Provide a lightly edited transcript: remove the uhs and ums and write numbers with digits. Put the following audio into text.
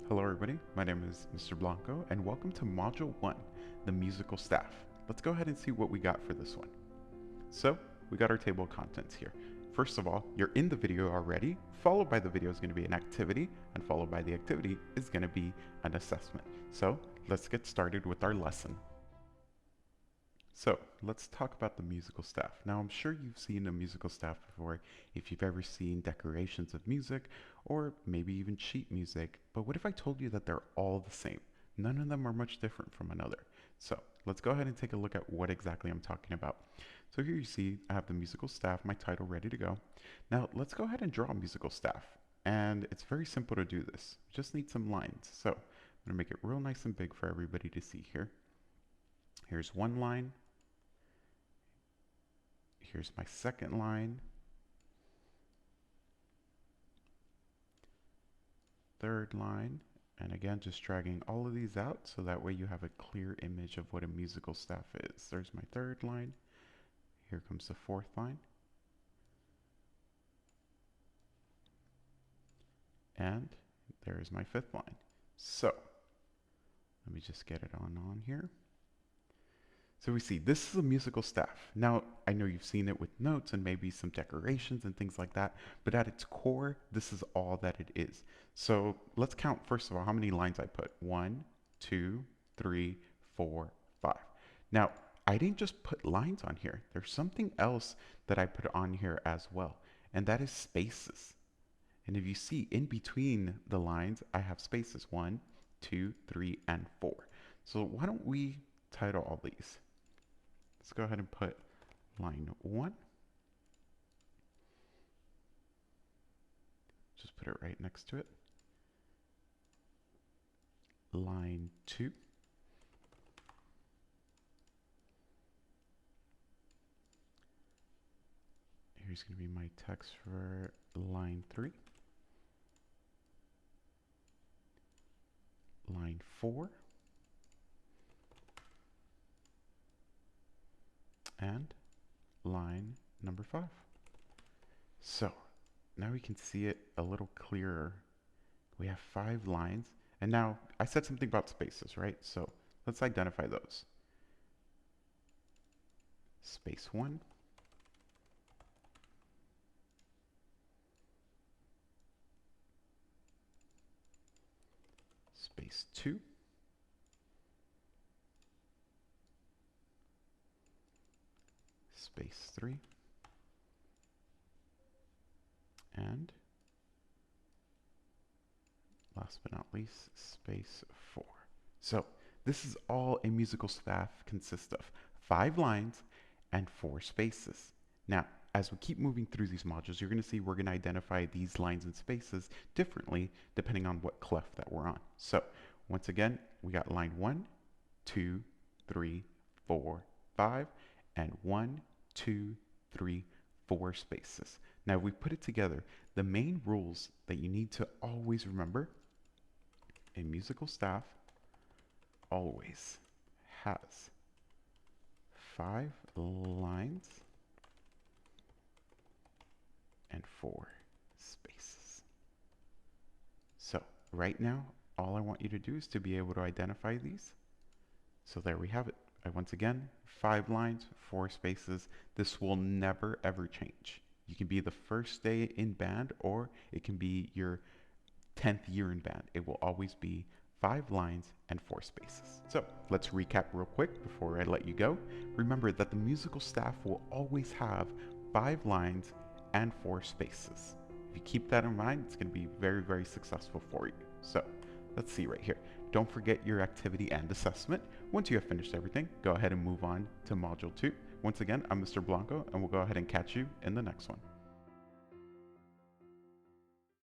Hello everybody, my name is Mr. Blanco and welcome to Module 1, the musical staff. Let's go ahead and see what we got for this one. So, we got our table of contents here. First of all, you're in the video already, followed by the video is going to be an activity, and followed by the activity is going to be an assessment. So, let's get started with our lesson. So, let's talk about the musical staff. Now, I'm sure you've seen a musical staff before if you've ever seen decorations of music or maybe even sheet music. But what if I told you that they're all the same? None of them are much different from another. So, let's go ahead and take a look at what exactly I'm talking about. So here you see I have the musical staff, my title ready to go. Now, let's go ahead and draw a musical staff. And it's very simple to do this. You just need some lines. So, I'm going to make it real nice and big for everybody to see here. Here's one line. Here's my second line, third line, and again just dragging all of these out so that way you have a clear image of what a musical staff is. There's my third line, here comes the fourth line, and there's my fifth line. So let me just get it on here. So we see this is a musical staff. Now, I know you've seen it with notes and maybe some decorations and things like that, but at its core, this is all that it is. So let's count, first of all, how many lines I put. 1, 2, 3, 4, 5. Now, I didn't just put lines on here. There's something else that I put on here as well, and that is spaces. And if you see in between the lines, I have spaces. 1, 2, 3, and 4. So why don't we title all these? Let's go ahead and put line 1. Just put it right next to it. Line 2. Here's going to be my text for line 3. Line 4. And line number 5. So now we can see it a little clearer. We have 5 lines, and now I said something about spaces, right? So let's identify those. Space 1, space 2, space 3, and last but not least, space 4. So this is all a musical staff consists of 5 lines and 4 spaces. Now, as we keep moving through these modules, you're going to see we're going to identify these lines and spaces differently depending on what clef that we're on. So once again, we got line 1, 2, 3, 4, 5, and 1, 2, 3, 4 spaces. Now, if we put it together, the main rules that you need to always remember: a musical staff always has 5 lines and 4 spaces. So right now, all I want you to do is to be able to identify these. So there we have it. Once again, 5 lines, 4 spaces. This will never ever change. You can be the first day in band, or it can be your 10th year in band. It will always be 5 lines and 4 spaces. So let's recap real quick before I let you go. Remember that the musical staff will always have 5 lines and 4 spaces. If you keep that in mind, it's going to be very, very successful for you. So let's see right here. Don't forget your activity and assessment. Once you have finished everything, go ahead and move on to Module 2. Once again, I'm Mr. Blanco, and we'll go ahead and catch you in the next one.